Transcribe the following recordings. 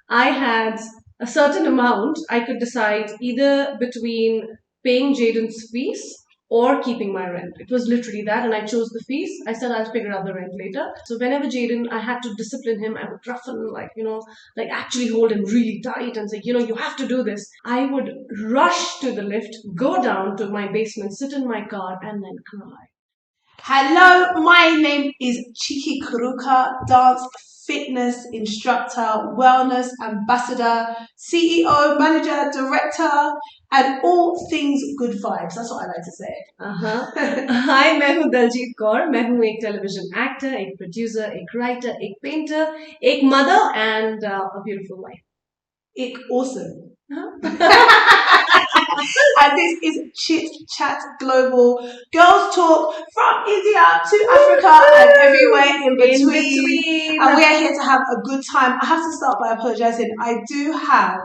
I had a certain amount. I could decide either between paying Jaden's fees or keeping my rent. It was literally that, and I chose the fees. I said I'll figure out the rent later. So whenever Jaden, I had to discipline him. I would roughen, like actually hold him really tight and say, you have to do this. I would rush to the lift, go down to my basement, sit in my car, and then cry. Hello, my name is CHIKI dance fitness instructor, wellness ambassador, CEO, manager, director, and all things good vibes. That's what I like to say. Hi, मैं हूँ दलजीत कौर. मैं हूँ एक television actor, एक producer, एक writer, एक painter, एक mother, and a beautiful wife. Ek awesome. And this is Chit Chat Global Girls Talk from India to Africa and everywhere in between. And we are here to have a good time. I have to start by apologizing. I do have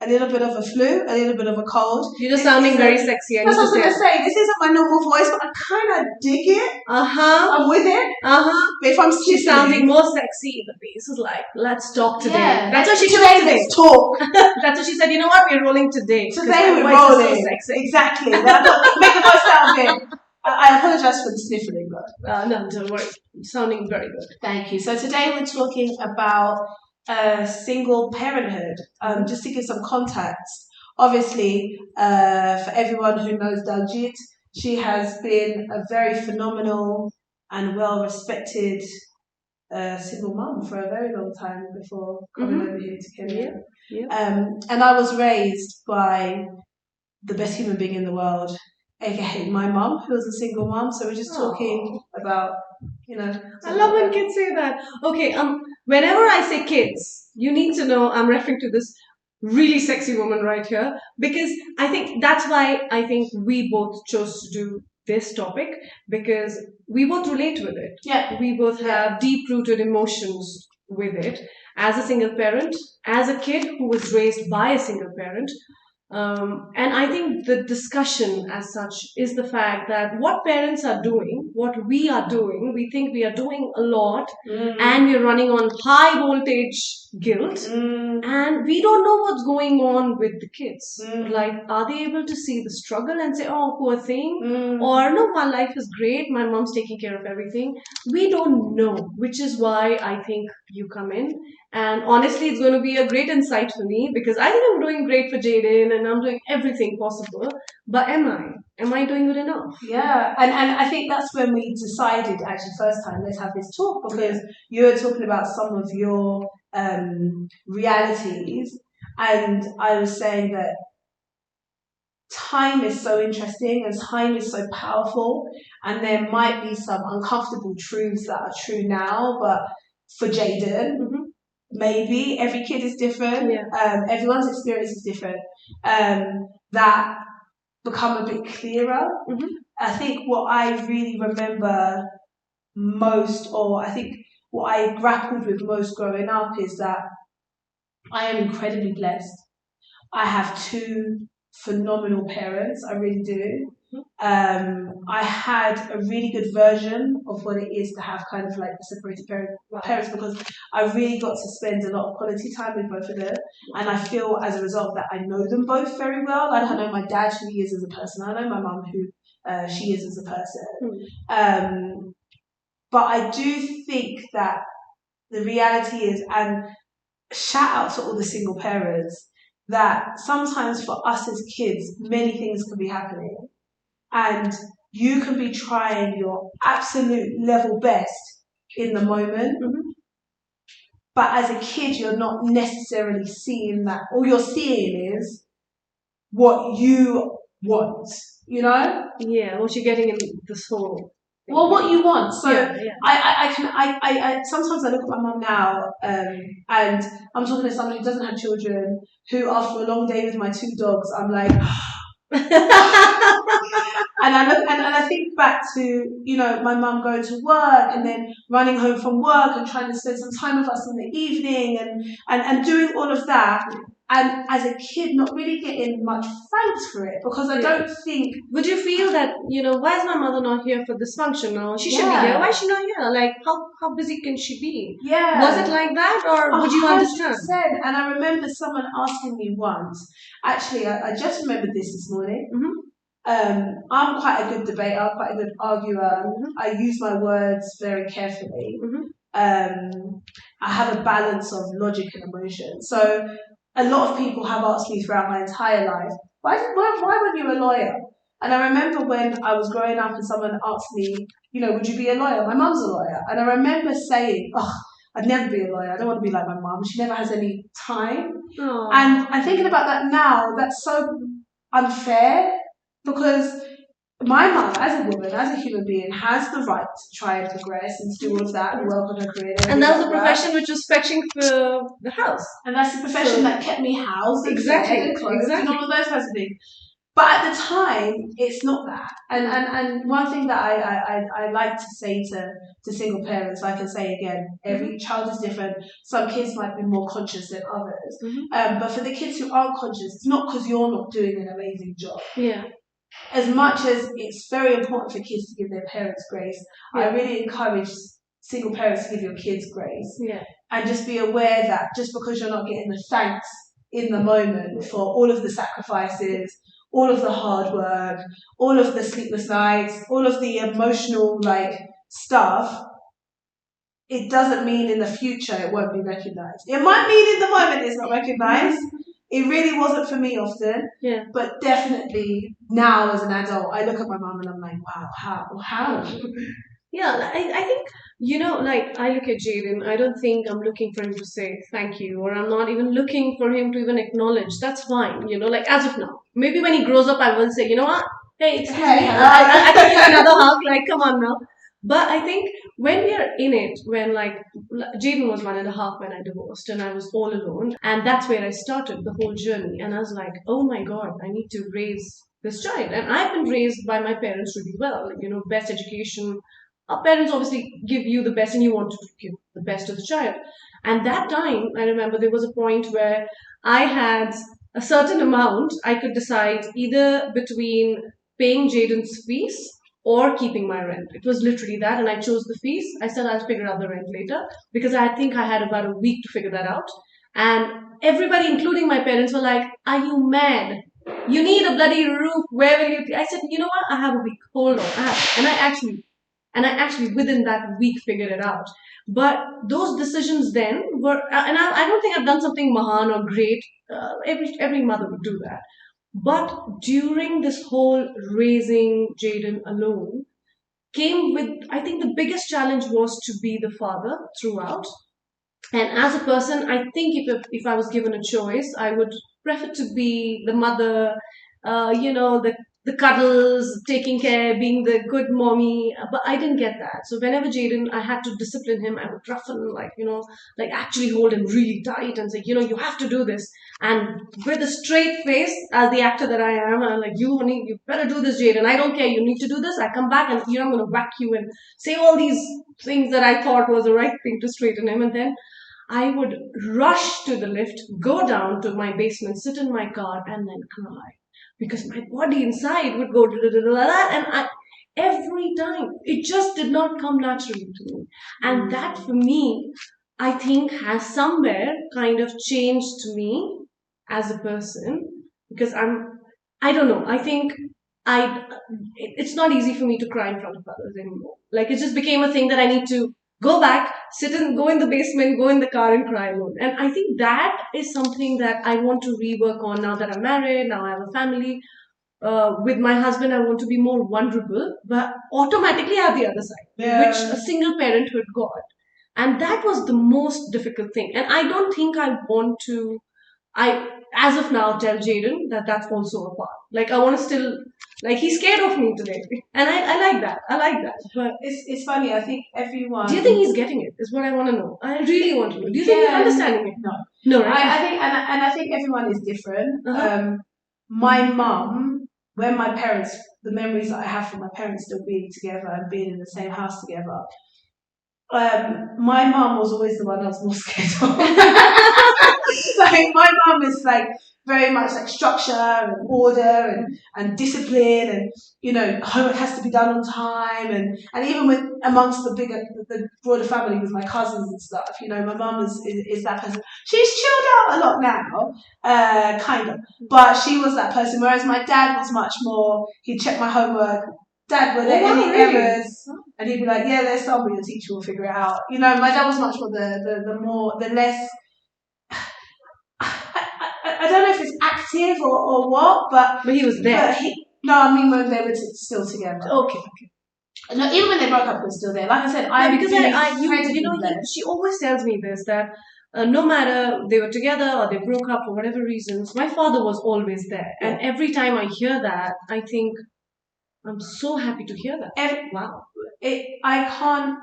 a little bit of a flu, a little bit of a cold. You're just sounding very sexy. That's what I was going to say. This isn't my normal voice, but I kind of dig it. I'm with it. But if I'm She's sounding more sexy. The face is like, let's talk today. Yeah. That's what she said today. Let's talk. That's what she said. You know what? We're rolling today. Today we're rolling. So sexy. Exactly. Make the most out of it. I apologize for the sniffling, but no, don't worry. Sounding very good. Thank you. So today we're talking about single parenthood. Just to give some context. Obviously, for everyone who knows Dalljiet, she has been a very phenomenal and well-respected single mum for a very long time before coming over here to Kenya. And I was raised by the best human being in the world, aka my mum, who was a single mum. So we're just talking about, I love when kids say that. Okay, whenever I say kids, you need to know I'm referring to this really sexy woman right here, because I think that's why I think we both chose to do this topic, because we both relate with it. Yeah. We both have deep-rooted emotions with it. As a single parent, as a kid who was raised by a single parent, and I think the discussion as such is the fact that what parents are doing, what we are doing, we think we are doing a lot, and we're running on high voltage guilt, and we don't know what's going on with the kids. Like, are they able to see the struggle and say, oh, poor thing? Or, no, my life is great, my mom's taking care of everything. We don't know, which is why I think you come in. And honestly, it's going to be a great insight for me, because I think I'm doing great for Jaden and I'm doing everything possible. But am I? Am I doing good enough? Yeah. And I think that's when we decided, actually, first time, let's have this talk, because you were talking about some of your realities. And I was saying that time is so interesting and time is so powerful. And there might be some uncomfortable truths that are true now, but for Jaden, maybe every kid is different. Everyone's experience is different. That become a bit clearer. I think what I really remember most, or I think what I grappled with most growing up, is that I am incredibly blessed. I have two phenomenal parents. I really do. I had a really good version of what it is to have kind of like separated parents, because I really got to spend a lot of quality time with both of them, and I feel as a result that I know them both very well. Like, I know my dad, who he is as a person. I know my mum, who she is as a person. But I do think that the reality is, and shout out to all the single parents, that sometimes for us as kids, many things can be happening. And you can be trying your absolute level best in the moment. But as a kid, you're not necessarily seeing that. All you're seeing is what you want, Yeah, what you're getting in this whole... Well, what you want. So I sometimes I look at my mum now, and I'm talking to someone who doesn't have children, who after a long day with my two dogs, I'm like, And I think back to, you know, my mum going to work and then running home from work and trying to spend some time with us in the evening and doing all of that. And as a kid, not really getting much thanks for it because I don't think. Would you feel that, you know, why is my mother not here for this function? No, she should be here. Why is she not here? Like, how busy can she be? Yeah. Was it like that, or would you understand? 100%. And I remember someone asking me once. Actually, I just remembered this morning. I'm quite a good debater, quite a good arguer. I use my words very carefully. I have a balance of logic and emotion. So a lot of people have asked me throughout my entire life, why weren't you a lawyer? And I remember when I was growing up and someone asked me, you know, would you be a lawyer? My mum's a lawyer. And I remember saying, I'd never be a lawyer. I don't want to be like my mum. She never has any time. Aww. And I'm thinking about that now. That's so unfair because my mum, as a woman, as a human being, has the right to try and progress and to do all of that and work on her career. And that was a profession which was fetching for the house. And that's the profession that kept me housed and fed and clothed and all of those kinds of things. But at the time, it's not that. And one thing that I like to say to single parents, like I say again, every child is different. Some kids might be more conscious than others. But for the kids who aren't conscious, it's not because you're not doing an amazing job. Yeah. As much as it's very important for kids to give their parents grace, I really encourage single parents to give your kids grace. Yeah. And just be aware that just because you're not getting the thanks in the moment for all of the sacrifices, all of the hard work, all of the sleepless nights, all of the emotional stuff, it doesn't mean in the future it won't be recognised. It might mean in the moment it's not recognised. It really wasn't for me often. Yeah. But definitely now as an adult, I look at my mum and I'm like, wow, how? Yeah, I think, you know, like I look at Jaden, I don't think I'm looking for him to say thank you, or I'm not even looking for him to even acknowledge. That's fine, you know, like as of now. Maybe when he grows up, I will say, you know what? Hey, excuse me, I can give you another hug, like come on now. But I think when we are in it, when like Jaden was 1.5 when I divorced and I was all alone, and that's where I started the whole journey. And I was like, oh my God, I need to raise this child. And I've been raised by my parents really well, you know, best education. Our parents obviously give you the best and you want to give the best to the child. And that time, I remember there was a point where I had a certain amount. I could decide either between paying Jaden's fees or keeping my rent. It was literally that, and I chose the fees. I said I'll figure out the rent later because I think I had about a week to figure that out. And everybody, including my parents, were like, are you mad? You need a bloody roof. Where will you? I said, you know what? I have a week. Hold on. And I actually within that week figured it out. But those decisions then were, and I don't think I've done something mahan or great. Every mother would do that. But during this whole raising Jaden alone came with, I think the biggest challenge was to be the father throughout. And as a person, I think if I was given a choice, I would prefer to be the mother, you know, the cuddles, taking care, being the good mommy. But I didn't get that. So whenever Jaden, I had to discipline him, I would roughen, like actually hold him really tight and say, you know, you have to do this. And with a straight face, as the actor that I am, I'm like, you better do this, Jaden. I don't care. You need to do this. I come back and, you know, I'm going to whack you and say all these things that I thought was the right thing to straighten him. And then I would rush to the lift, go down to my basement, sit in my car, and then cry. Because my body inside would go and every time it just did not come naturally to me. And that for me, I think has somewhere kind of changed me as a person because I don't know, I think it's not easy for me to cry in front of others anymore. Like it just became a thing that I need to go back, go in the basement, go in the car and cry alone. And I think that is something that I want to rework on now that I'm married, now I have a family. With my husband, I want to be more vulnerable, but automatically I have the other side, which a single parenthood got. And that was the most difficult thing. And I don't think I want to, as of now, tell Jaden that that's also a part. Like I want to still, like he's scared of me today. And I like that. I like that. But it's funny, I think everyone... Do you think he's getting it? Is what I want to know. I really want to know. Do you think he's understanding it? No. No, right? I think everyone is different. My mum when my parents, the memories that I have from my parents still being together and being in the same house together, my mum was always the one I was more scared of. Like my mum is like very much like structure and order and discipline, and homework has to be done on time, and even with amongst the broader family with my cousins and stuff, my mum is that person. She's chilled out a lot now, kind of, but she was that person. Whereas my dad was much more. He'd check my homework. Dad, were there any errors? And he'd be like, yeah, there's some, but your teacher will figure it out. My dad was much more the less. I don't know if it's active or what, but he was there. No, I mean when they were still together. Okay. No, even when they broke up, he was still there. Like I said, she always tells me this, that no matter they were together or they broke up for whatever reasons, my father was always there. Yeah. And every time I hear that, I think I'm so happy to hear that. Wow. I can't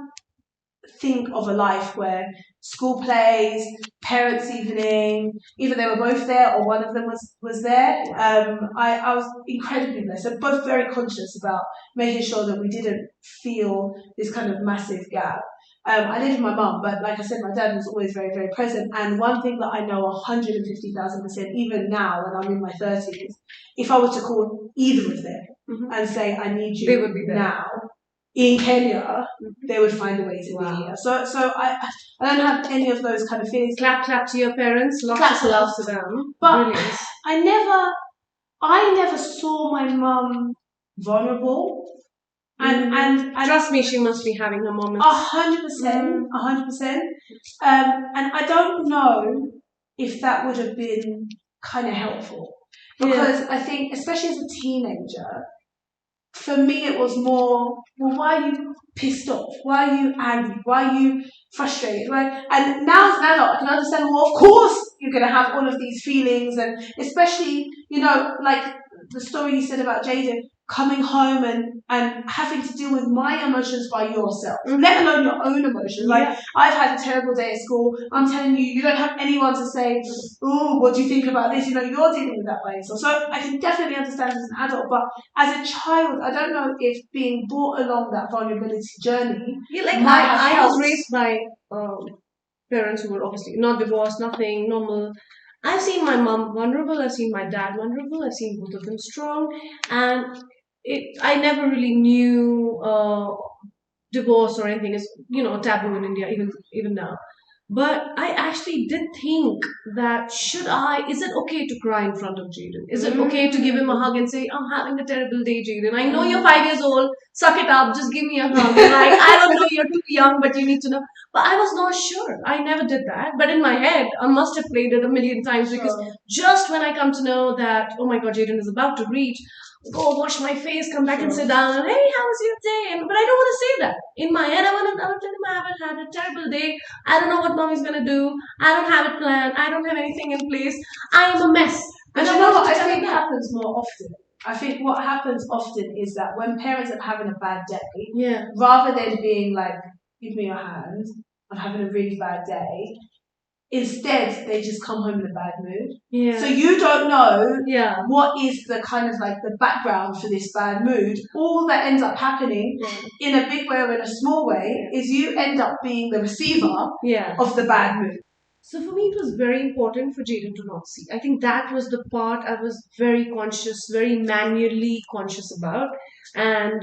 think of a life where school plays, parents' evening, either they were both there or one of them was there. I was incredibly blessed. I'm both very conscious about making sure that we didn't feel this kind of massive gap. I lived with my mum, but like I said, my dad was always very, very present. And one thing that I know 150,000%, even now when I'm in my 30s, if I was to call either of them and say, I need you, they would be there now. In Kenya, they would find a way to be here. So I don't have any of those kind of feelings. Clap to your parents, lots of love to them. But brilliant. I never saw my mum vulnerable. And trust me, she must be having her moments. 100%. And I don't know if that would have been kind of helpful, because I think, especially as a teenager, for me, it was more, well, why are you pissed off? Why are you angry? Why are you frustrated? Right? And now as an adult, I can understand, well, of course you're going to have all of these feelings, and especially, like the story you said about Jaden, coming home and having to deal with my emotions by yourself, let alone your own emotions. Like, I've had a terrible day at school. I'm telling you, you don't have anyone to say, oh, what do you think about this? You're dealing with that by yourself. So I can definitely understand as an adult, but as a child, I don't know if being brought along that vulnerability journey I was raised by parents who were obviously not divorced, nothing, normal. I've seen my mom vulnerable, I've seen my dad vulnerable, I've seen both of them strong, and I never really knew divorce or anything is taboo in India even now. But I actually did think that is it okay to cry in front of Jaden? Is it okay to give him a hug and say, I'm having a terrible day, Jaden. I know you're 5 years old. Suck it up. Just give me a hug. Like, I don't know, you're too young, but you need to know. But I was not sure. I never did that. But in my head, I must have played it a million times, because just when I come to know that, oh my God, Jaden is about to reach, go wash my face, come back and sit down, and hey, how was your day? But I don't want to say that. In my head, I want to tell him I haven't had a terrible day. I don't know what mommy's going to do. I don't have it planned. I don't have anything in place. I am a mess. And you know what I think happens more often? I think what happens often is that when parents are having a bad day, rather than being like, give me your hand, I'm having a really bad day, instead, they just come home in a bad mood. Yeah. So you don't know what is the kind of like the background for this bad mood. All that ends up happening in a big way or in a small way is you end up being the receiver of the bad mood. So for me, it was very important for Jaden to not see. I think that was the part I was very conscious, very manually conscious about. And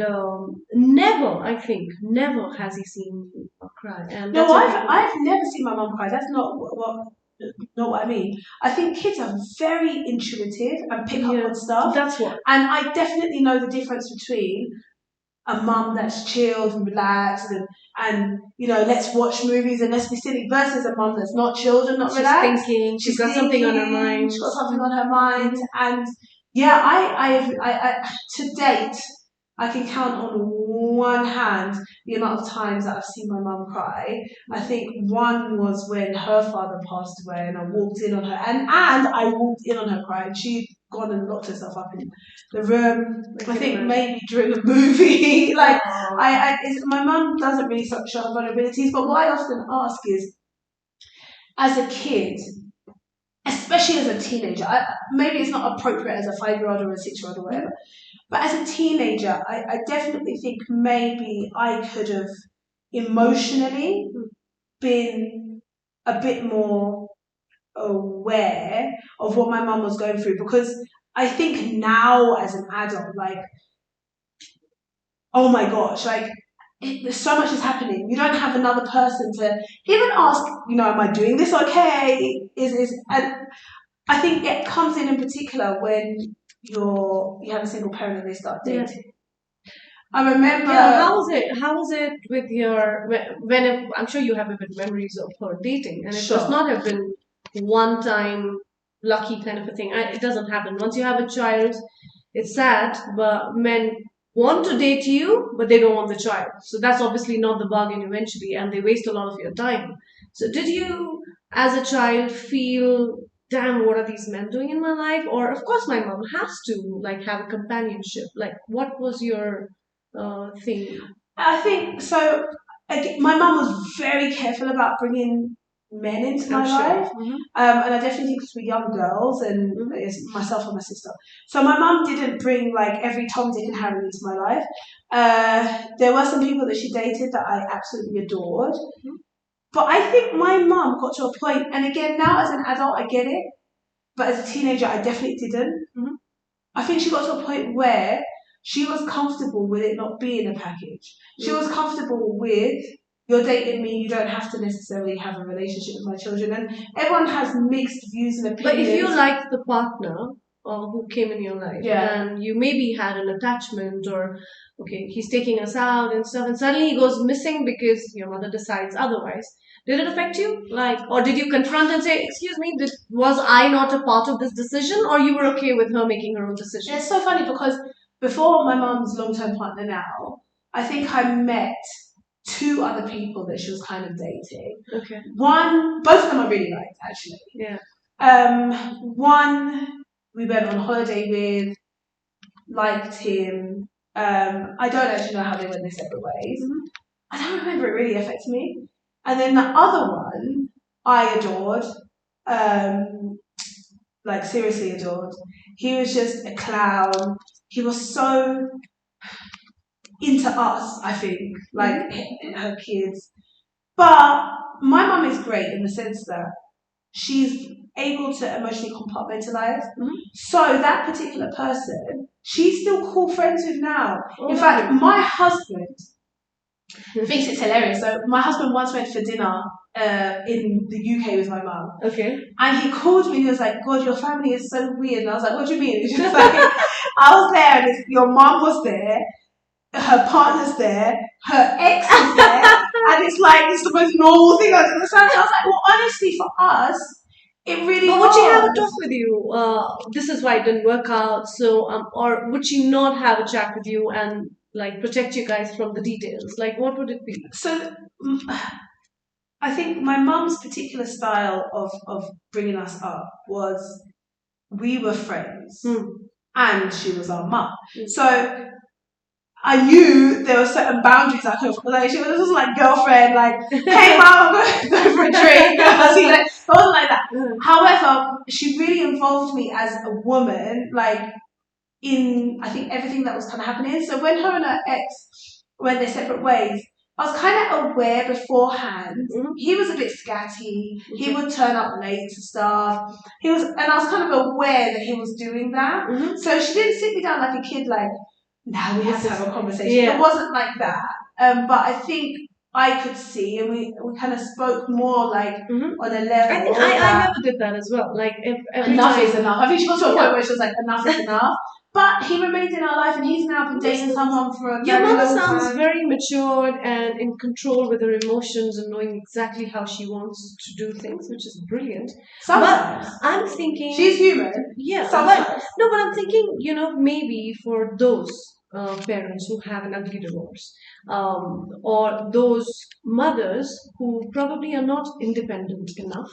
never has he seen me cry. And no, I've never seen my mum cry. That's not what I mean. I think kids are very intuitive and pick up on stuff. That's what. And I definitely know the difference between a mum that's chilled and relaxed and let's watch movies and let's be silly, versus a mum that's not chilled and not relaxed. She's got something on her mind. She's got something on her mind. And I to date, I can count on one hand the amount of times that I've seen my mum cry. I think one was when her father passed away, and I walked in on her, and I walked in on her crying. She'd gone and locked herself up in the room. I think maybe during a movie. Like my mum doesn't really show her vulnerabilities, but what I often ask is, as a kid, especially especially as a teenager. Maybe it's not appropriate as a 5-year-old or a 6-year-old or whatever, but as a teenager, I definitely think maybe I could have emotionally been a bit more aware of what my mum was going through, because I think now as an adult, like, oh my gosh, like, there's so much is happening. You don't have another person to even ask, am I doing this okay? And I think it comes in particular when you have a single parent and they start dating. I remember. Yeah, how was it with your I'm sure you have vivid memories of her dating, and it Sure. does not have been one time lucky kind of a thing. It doesn't happen. Once you have a child, it's sad, but men want to date you, but they don't want the child. So that's obviously not the bargain eventually, and they waste a lot of your time. So did you, as a child, feel, damn, what are these men doing in my life? Or of course, my mom has to like have a companionship. Like, what was your thing? I think so. My mum was very careful about bringing men into my life, and I definitely think because we're young girls, and it's myself and my sister. So my mum didn't bring like every Tom, Dick, and Harry into my life. There were some people that she dated that I absolutely adored, but I think my mum got to a point, and again now as an adult I get it, but as a teenager I definitely didn't. I think she got to a point where she was comfortable with it not being a package. She was comfortable with, you're dating me, you don't have to necessarily have a relationship with my children. And everyone has mixed views and opinions. But if you liked the partner who came in your life, and you maybe had an attachment, or okay, he's taking us out and stuff, and suddenly he goes missing because your mother decides otherwise. Did it affect you? Like, or did you confront and say, excuse me, was I not a part of this decision, or you were okay with her making her own decision? It's so funny because before my mum's long-term partner now, I think I met 2 other people that she was kind of dating. Okay. Both of them I really liked, actually. Yeah. One we went on holiday with, liked him. I don't actually know how they went their separate ways. I don't remember it really affecting me. And then the other one I adored, like seriously adored. He was just a clown. He was so into us, I think, like her kids. But my mum is great in the sense that she's able to emotionally compartmentalize. So that particular person, she's still cool friends with now. In fact, my husband thinks it's hilarious. So my husband once went for dinner in the UK with my mum. Okay. And he called me and he was like, God, your family is so weird. And I was like, what do you mean? He's just like, I was there and your mum was there, her partner's there, her ex is there, and it's like, it's the most normal thing under the sun. I was like, well, honestly, for us, it really was. But would she have a talk with you? This is why it didn't work out. So, or would she not have a chat with you and like protect you guys from the details? Like, what would it be? So, I think my mum's particular style of bringing us up was we were friends and she was our mum. So I knew there were certain boundaries I could, like, she was like girlfriend, like, hey mum, I'm going to go for a drink. It wasn't like that. However, she really involved me as a woman, like, in, I think, everything that was kind of happening. So when her and her ex went their separate ways, I was kind of aware beforehand. He was a bit scatty. He would turn up late to stuff. And I was kind of aware that he was doing that. So she didn't sit me down like a kid, like, now we have to have a conversation. It wasn't like that. But I think I could see, and we kind of spoke more like on a level. I think I never did that as well. Like, if enough is enough. I think she got to a point where she was like, enough is enough. But he remained in our life, and he's now been dating someone for a very long time. Your mother sounds very matured and in control with her emotions and knowing exactly how she wants to do things, which is brilliant. Sometimes. But I'm thinking... She's human. Yeah. Sometimes. But I'm thinking, maybe for those parents who have an ugly divorce, or those mothers who probably are not independent enough,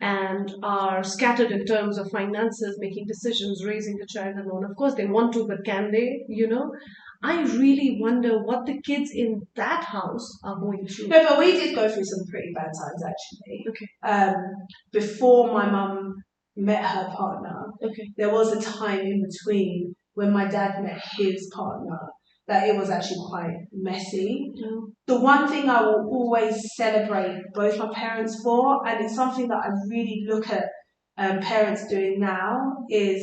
and are scattered in terms of finances, making decisions, raising the child alone. Of course, they want to, but can they? I really wonder what the kids in that house are going through. No, but we did go through some pretty bad times actually. Okay. Before my mum met her partner, Okay. there was a time in between when my dad met his partner that it was actually quite messy. No. The one thing I will always celebrate both my parents for, and it's something that I really look at parents doing now, is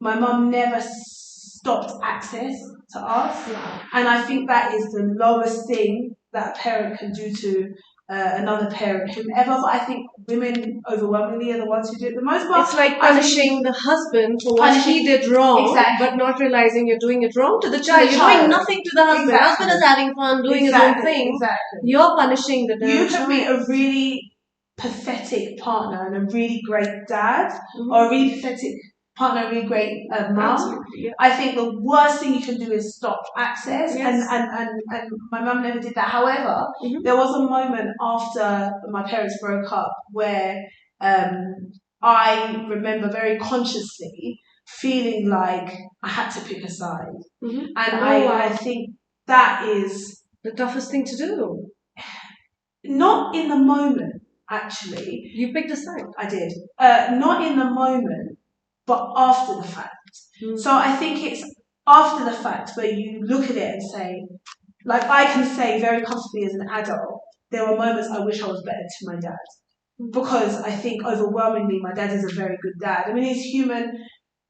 my mum never stopped access to us. Wow. And I think that is the lowest thing that a parent can do to another parent, whomever. But I think women overwhelmingly are the ones who do it the most. But It's like punishing the husband for what he Punishing- did wrong, Exactly. but not realizing you're doing it wrong to the child. the You're child. doing nothing to the husband. Exactly. Husband is having fun, doing his own thing. Exactly. You're punishing the You damn could be child. a really pathetic partner and a really great dad, Mhm. or a really pathetic partner and a really great mum. Absolutely, yeah. I think the worst thing you can do is stop access, Yes. and my mum never did that. However, Mhm. there was a moment after my parents broke up where I remember very consciously feeling like I had to pick a side, Mhm. and Oh, I wow. think that is The toughest thing to do. not in the moment. Actually, You picked a side. I did. Not in the moment, but after the fact. Mm. So I think it's after the fact where you look at it and say, like I can say very comfortably as an adult, there were moments I wish I was better to my dad. Because I think overwhelmingly my dad is a very good dad. I mean, he's human.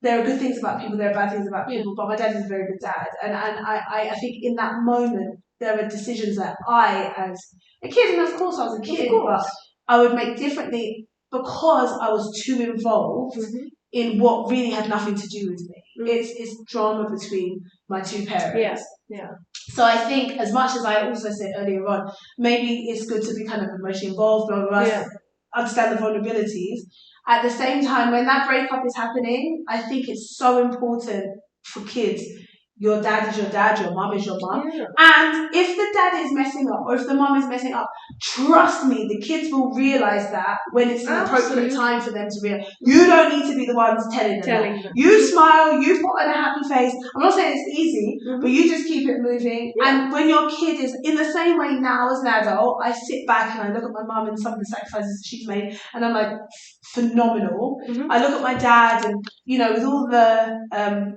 There are good things about people, there are bad things about people, but my dad is a very good dad. And I think in that moment, there are decisions that I, as a kid, and of course I was a kid, but I would make differently because I was too involved in what really had nothing to do with me. It's drama between my two parents. Yeah. So I think, as much as I also said earlier on, maybe it's good to be kind of emotionally involved, blah, blah, blah, understand the vulnerabilities. At the same time, when that breakup is happening, I think it's so important for kids. Your dad is your dad, your mum is your mum. Yeah. And if the dad is messing up, or if the mum is messing up, trust me, the kids will realise that when it's an appropriate time for them to realise. You don't need to be the ones telling them. You smile, you put on a happy face. I'm not saying it's easy, but you just keep it moving. Yeah. And when your kid is in the same way now as an adult, I sit back and I look at my mum and some of the sacrifices she's made, and I'm like, phenomenal. I look at my dad and, you know, with all the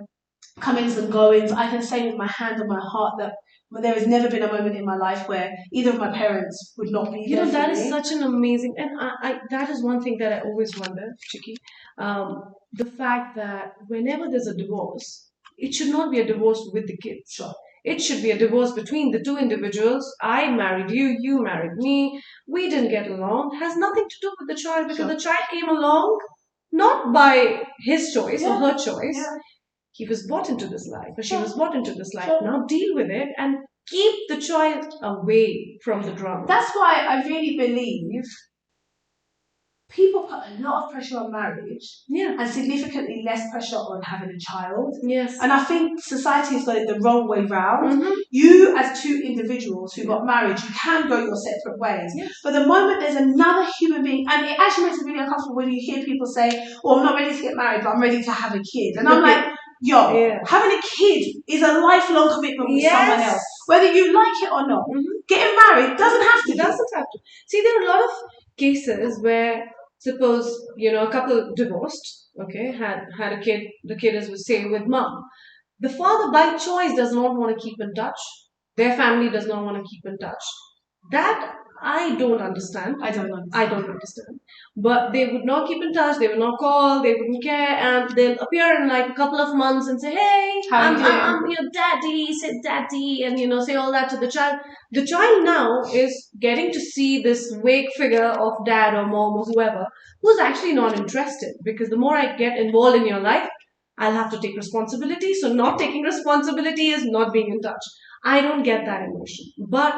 comings and goings, I can say with my hand on my heart that there has never been a moment in my life where either of my parents would not be there. That is such an amazing, and I that is one thing that I always wonder, Chiki. The fact that whenever there's a divorce, it should not be a divorce with the kids. Sure. It should be a divorce between the two individuals. I married you, you married me. We didn't get along. Has nothing to do with the child, because the child came along not by his choice or her choice. Yeah. He was brought into this life, or she was brought into this life. Now deal with it and keep the child away from the drama. That's why I really believe people put a lot of pressure on marriage, and significantly less pressure on having a child. Yes. And I think society has got it the wrong way round. You, as two individuals who got married, you can go your separate ways. Yes. But the moment there's another human being, and it actually makes it really uncomfortable when you hear people say, "Oh, I'm not ready to get married, but I'm ready to have a kid." And I'm like, having a kid is a lifelong commitment with someone else, whether you like it or not. Getting married doesn't have to. It doesn't have to. See, there are a lot of cases where, suppose, a couple divorced, had a kid, the kid is, say, with mom. The father by choice does not want to keep in touch. Their family does not want to keep in touch. That I don't understand. I don't understand. But they would not keep in touch, they would not call, they wouldn't care, and they'll appear in like a couple of months and say, "Hey, I'm your daddy," say daddy, and say all that to the child. The child now is getting to see this vague figure of dad or mom or whoever, who's actually not interested, because the more I get involved in your life, I'll have to take responsibility. So not taking responsibility is not being in touch. I don't get that emotion. But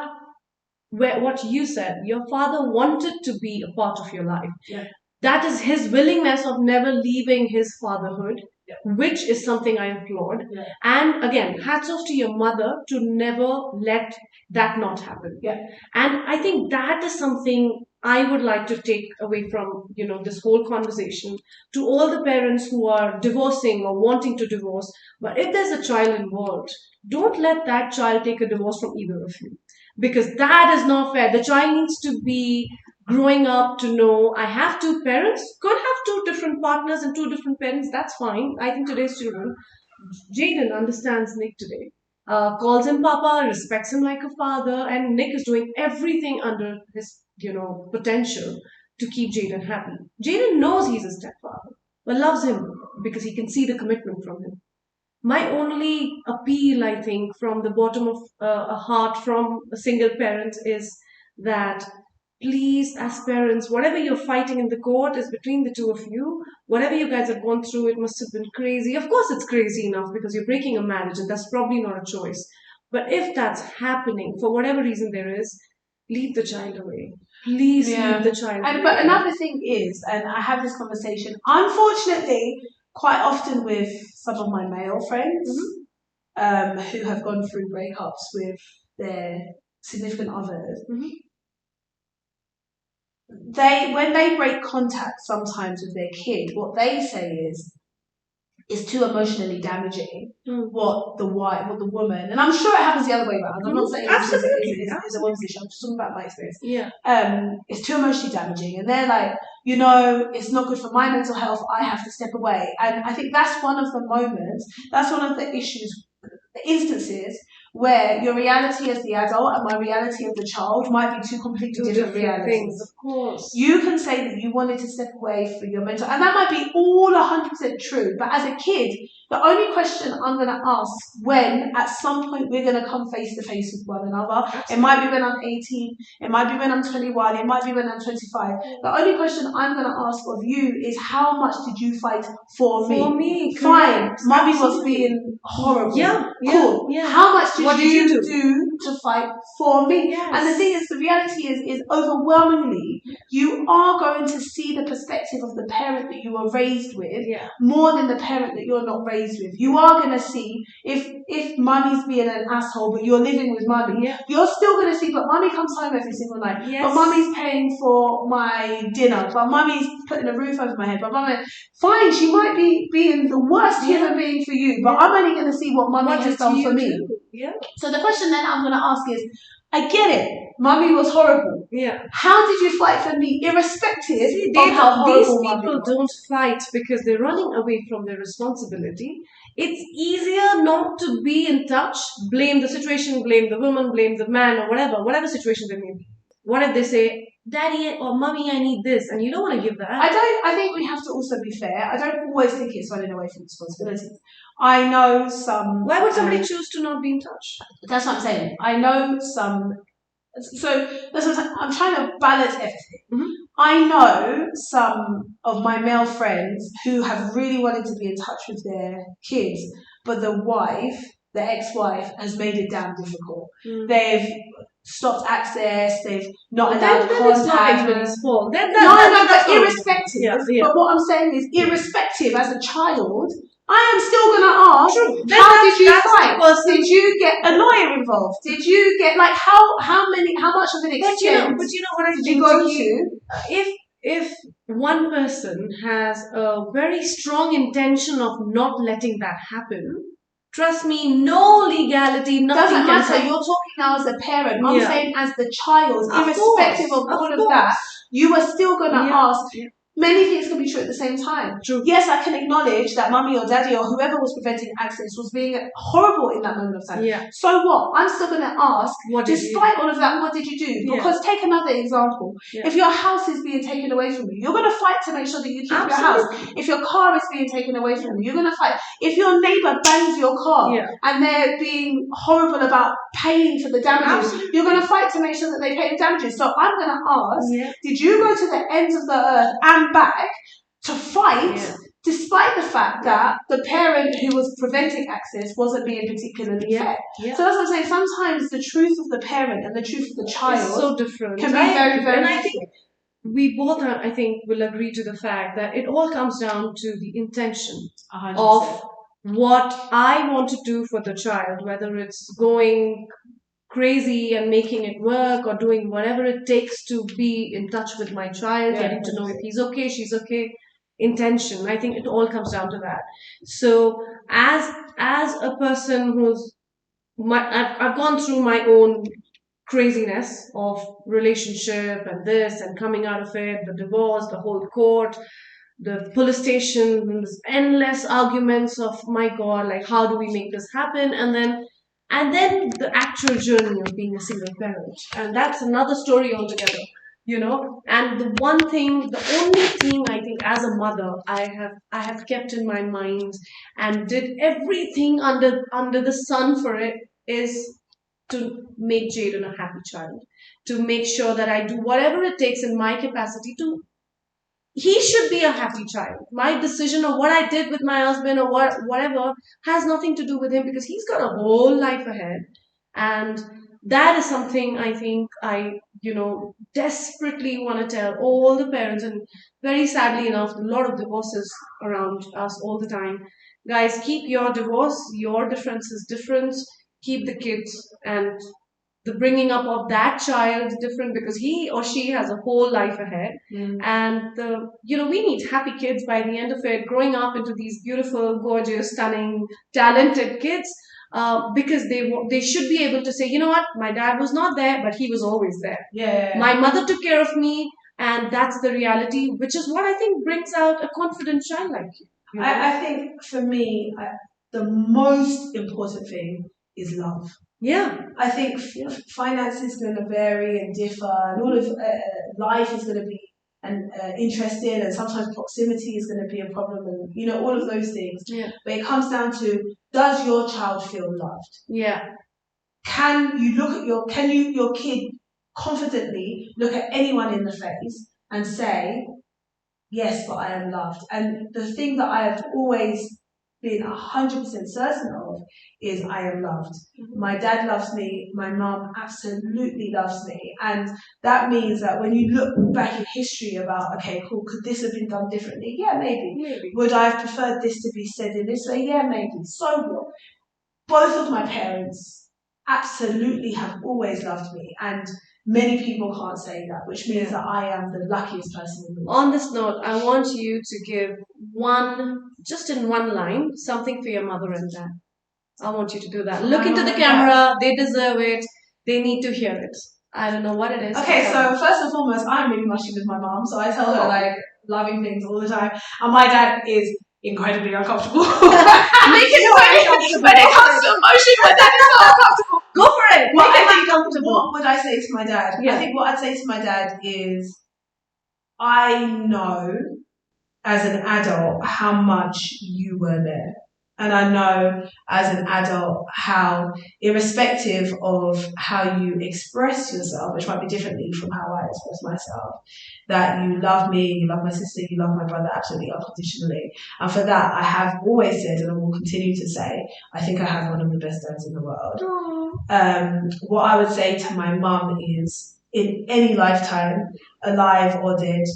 what you said, your father wanted to be a part of your life. Yeah. That is his willingness of never leaving his fatherhood. which is something I applaud. Yeah. And again, hats off to your mother to never let that not happen. Yeah. And I think that is something I would like to take away from, this whole conversation, to all the parents who are divorcing or wanting to divorce. But if there's a child involved, don't let that child take a divorce from either of you, because that is not fair. The child needs to be growing up to know I have two parents, could have two different partners and two different parents. That's fine. I think today's children, Jaden understands Nick today, calls him Papa, respects him like a father, and Nick is doing everything under his, potential to keep Jaden happy. Jaden knows he's a stepfather, but loves him because he can see the commitment from him. My only appeal, I think, from the bottom of a heart from a single parent is that please, as parents, whatever you're fighting in the court is between the two of you. Whatever you guys have gone through, it must have been crazy. Of course, it's crazy enough because you're breaking a marriage and that's probably not a choice. But if that's happening, for whatever reason there is, leave the child away. Please leave the child away. But another thing is, and I have this conversation, unfortunately, quite often with some of my male friends who have gone through breakups with their significant others. When they break contact sometimes with their kid, what they say is too emotionally damaging. What the woman, and I'm sure it happens the other way around. I'm not saying it's a woman's issue. I'm just talking about my experience. Yeah. It's too emotionally damaging, and they're like, it's not good for my mental health. I have to step away, and I think that's one of the moments. That's one of the issues, the instances where your reality as the adult and my reality as the child might be two completely different realities. Things, of course. You can say that you wanted to step away for your mental, and that might be all 100% true, but as a kid, the only question I'm going to ask when at some point we're going to come face to face with one another, Absolutely. It might be when I'm 18, it might be when I'm 21, it might be when I'm 25. The only question I'm going to ask of you is how much did you fight for me? For me, fine. Mummy was being horrible. Cool. Yeah. How much did you do to fight for me? Yes. And the thing is, the reality is overwhelmingly, you are going to see the perspective of the parent that you were raised with more than the parent that you're not raised with. You are going to see if mummy's being an asshole, but you're living with mummy, you're still going to see, but mummy comes home every single night. Yes. But mummy's paying for my dinner. But mummy's putting a roof over my head. But mummy, fine, she might be being the worst human being for you, but I'm only going to see what mummy has done for me. Yeah. So the question then I'm going to ask is, I get it. Mummy was horrible. Yeah. How did you fight for me, irrespective of how horrible these people don't fight because they're running away from their responsibility. It's easier not to be in touch, blame the situation, blame the woman, blame the man, or whatever situation they may be. What if they say, Daddy or Mummy, I need this, and you don't want to give that? I think we have to also be fair. I don't always think it's running away from responsibilities. I know some... Why would somebody choose to not be in touch? That's what I'm saying. I know some... So that's what I'm trying to balance everything. I know some of my male friends who have really wanted to be in touch with their kids, but the ex-wife, has made it damn difficult. They've stopped access, they've not allowed contact. It's not everybody's fault. But irrespective. But what I'm saying is, irrespective, as a child, I am still going to ask, how did you fight? Did you get a lawyer involved? Did you get, how much of an extent but you know what I did you go to? If one person has a very strong intention of not letting that happen, trust me, no legality, nothing doesn't matter. You're talking now as a parent. I'm saying as the child, irrespective of all of that, you are still going to ask. Many things can be true at the same time. True. Yes, I can acknowledge that mummy or daddy or whoever was preventing access was being horrible in that moment of time. Yeah. So what? I'm still going to ask, despite all of that, what did you do? Because take another example. Yeah. If your house is being taken away from you, you're going to fight to make sure that you keep your house. If your car is being taken away from you, you're going to fight. If your neighbour bangs your car and they're being horrible about paying for the damages, you're going to fight to make sure that they pay the damages. So I'm going to ask, did you go to the ends of the earth and back to fight, despite the fact that the parent who was preventing access wasn't being particularly fair? So that's what I'm saying. Sometimes the truth of the parent and the truth of the child so different. can be very, very different. we both, I think, will agree to the fact that it all comes down to the intention 100%. of what I want to do for the child, whether it's going crazy and making it work or doing whatever it takes to be in touch with my child, Yeah, getting to know if he's okay, she's okay. Intention. I think it all comes down to that. So as a person I've gone through my own craziness of relationship and this and coming out of it, the divorce, the whole court, the police station, this endless arguments of my God, like how do we make this happen? And then the actual journey of being a single parent. And that's another story altogether, you know. And the only thing I think as a mother I have kept in my mind and did everything under the sun for it is to make Jaden a happy child, to make sure that I do whatever it takes in my capacity to he should be a happy child. My decision of what I did with my husband or whatever has nothing to do with him because he's got a whole life ahead. And that is something I think I desperately want to tell all the parents. And very sadly enough, a lot of divorces around us all the time. Guys, keep your divorce, your differences different. Keep the kids and the bringing up of that child different because he or she has a whole life ahead. And we need happy kids by the end of it, growing up into these beautiful, gorgeous, stunning, talented kids. Because they should be able to say, you know what, my dad was not there, but he was always there. Yeah. My mother took care of me, and that's the reality, which is what I think brings out a confident child like you. You know? I think for me, the most important thing is love. Yeah. I think finance is going to vary and differ, and all of life is going to be interesting, and sometimes proximity is going to be a problem, and all of those things. Yeah. But it comes down to, does your child feel loved? Yeah. Can you look at your kid confidently look at anyone in the face and say, yes, but I am loved? And the thing that I have always been 100% certain of is I am loved. Mm-hmm. My dad loves me. My mum absolutely loves me. And that means that when you look back in history about, okay, cool, could this have been done differently? Yeah, maybe. Would I have preferred this to be said in this way? Yeah, maybe. So what? Both of my parents absolutely have always loved me, and many people can't say that, which means that I am the luckiest person in the world. On this note, I want you to give just in one line, something for your mother and dad. I want you to do that. Look into the camera. They deserve it. They need to hear it. I don't know what it is. Okay, so first and foremost, I'm really mushy with my mom, so I tell her like loving things all the time, and my dad is incredibly uncomfortable. When it comes to emotion, my dad is so uncomfortable. Go for it. What would I say to my dad? Yeah. I think what I'd say to my dad is, I know as an adult how much you were there. And I know as an adult how, irrespective of how you express yourself, which might be differently from how I express myself, that you love me, you love my sister, you love my brother absolutely unconditionally. And for that, I have always said, and I will continue to say, I think I have one of the best dads in the world. What I would say to my mum is, in any lifetime, alive or dead,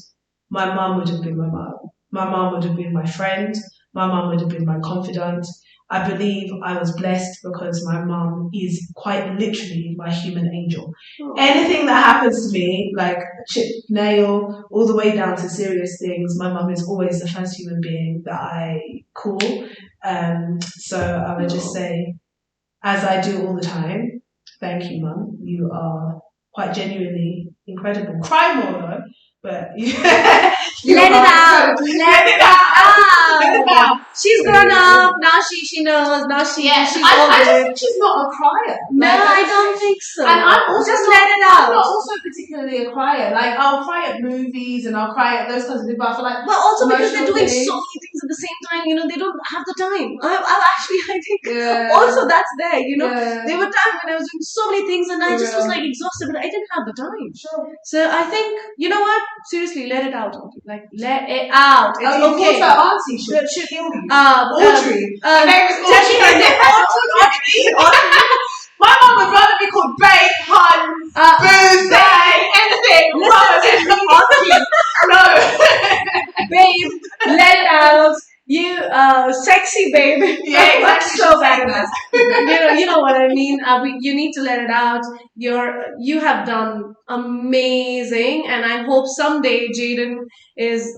my mum would have been my mum. My mum would have been my friend. My mum would have been my confidant. I believe I was blessed because my mum is quite literally my human angel. Anything that happens to me, like a chipped nail, all the way down to serious things, my mum is always the first human being that I call. So I would just say, as I do all the time, thank you, Mum. You are quite genuinely incredible. Cry more though, but let it out. She's grown up now. She knows now. She's she's not a crier. No, I don't think so. And I'm also just let it out. I'm not also particularly a crier. Like I'll cry at movies and I'll cry at those kinds of things. But I feel like, but also because they're doing so many things at the same time. They don't have the time. I've actually, I think, also that's there. There were times when I was doing so many things and I just was like exhausted, but I didn't have the time. Sure. So I think, you know what? Seriously, let it out. Like let it out. It's okay. Of course, her auntie should kill you. Audrey. Her name is Audrey. My mum would rather be called Babe, Hun, Booze, anything. Listen to me. No. Babe, let it out. You, sexy babe. Yeah, exactly. So bad at that. this. You know what I mean. You need to let it out. You have done amazing, and I hope someday Jaden is,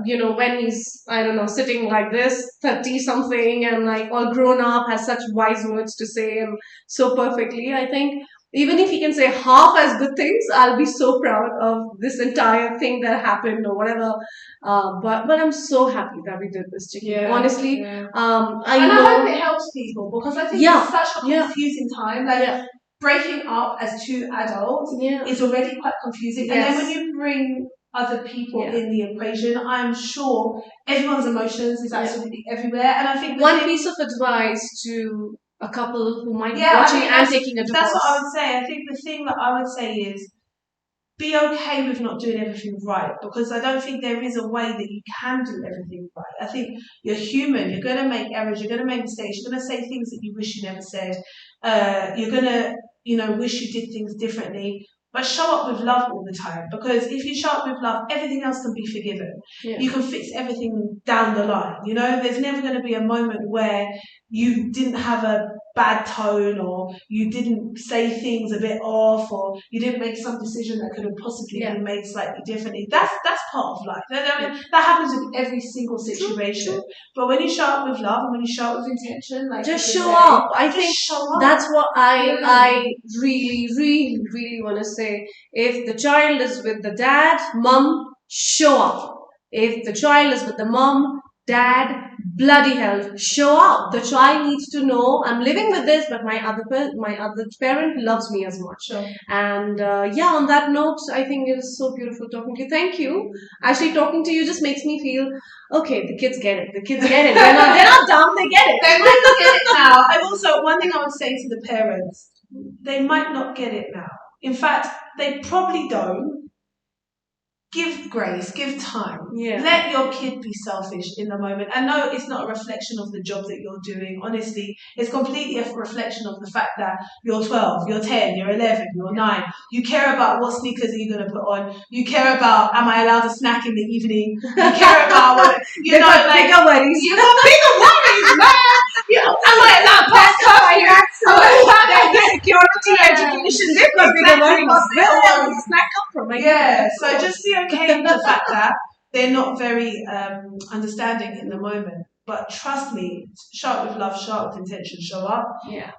when he's, I don't know, sitting like this, 30 something, and like all grown up, has such wise words to say, and so perfectly. I think even if he can say half as good things, I'll be so proud of this entire thing that happened or whatever. But I'm so happy that we did this, Chiki. Yeah, Honestly, yeah. I And I know. hope it helps people because I think Yeah, it's such a yeah, confusing time. Like yeah, breaking up as two adults yeah. is already quite confusing. And then when Yes. you bring other people Yeah. in the equation, I'm sure everyone's emotions is Yeah. absolutely everywhere. And I think One piece of advice to a couple who might be yeah, I watching think and taking a divorce. that's what I would say. I think the thing that I would say is be okay with not doing everything right because I don't think there is a way that you can do everything right. I think you're human. You're going to make errors. You're going to make mistakes. You're going to say things that you wish you never said. You're going to, wish you did things differently. But show up with love all the time because if you show up with love, everything else can be forgiven. Yeah. You can fix everything down the line. There's never going to be a moment where you didn't have a bad tone or you didn't say things a bit off or you didn't make some decision that could have possibly been made slightly differently. That's part of life. I mean, that happens in every single situation. True. But when you show up with love and when you show up with intention, like just show up. I think show up. That's what I really, really, really want to say. If the child is with the dad, mom, show up. If the child is with the mom, dad, bloody hell, show up. The child needs to know I'm living with this, but my other parent loves me as much. Sure. And on that note, I think it is so beautiful talking to you. Thank you. Actually, talking to you just makes me feel okay. The kids get it. The kids get it. They're not dumb. They get it. They might not get it now. And also, one thing I would say to the parents, they might not get it now. In fact, they probably don't. Give grace, give time. Yeah. Let your kid be selfish in the moment. And no, it's not a reflection of the job that you're doing. Honestly, it's completely a reflection of the fact that you're 12, you're 10, you're 11, you're 9. You care about what sneakers are you going to put on. You care about, am I allowed to snack in the evening? You care about what, bigger worries. You got bigger worries, man. Am I allowed to pass curfew? Security, education, they've got bigger worries. Where else does snack come from? Yeah, so just be okay with the fact that they're not very understanding in the moment. But trust me, show up with love, show up with intention, show up. Yeah.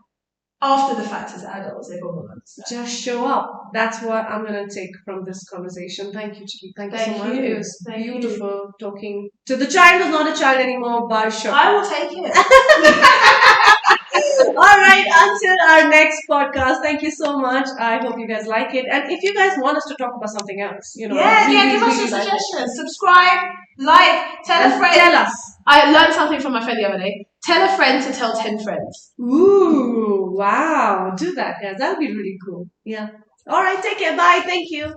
After the fact, as adults, everyone will understand. Just show up. That's what I'm going to take from this conversation. Thank you, Chiki. Thank you so much. It was beautiful talking to the child who's not a child anymore, but sure. I will take it. All right, until our next podcast. Thank you so much. I hope you guys like it. And if you guys want us to talk about something else, give us your suggestions. Subscribe, tell a friend. Tell us. I learned something from my friend the other day. Tell a friend to tell 10 friends. Ooh, wow. Do that, guys. That would be really cool. Yeah. All right, take care. Bye. Thank you.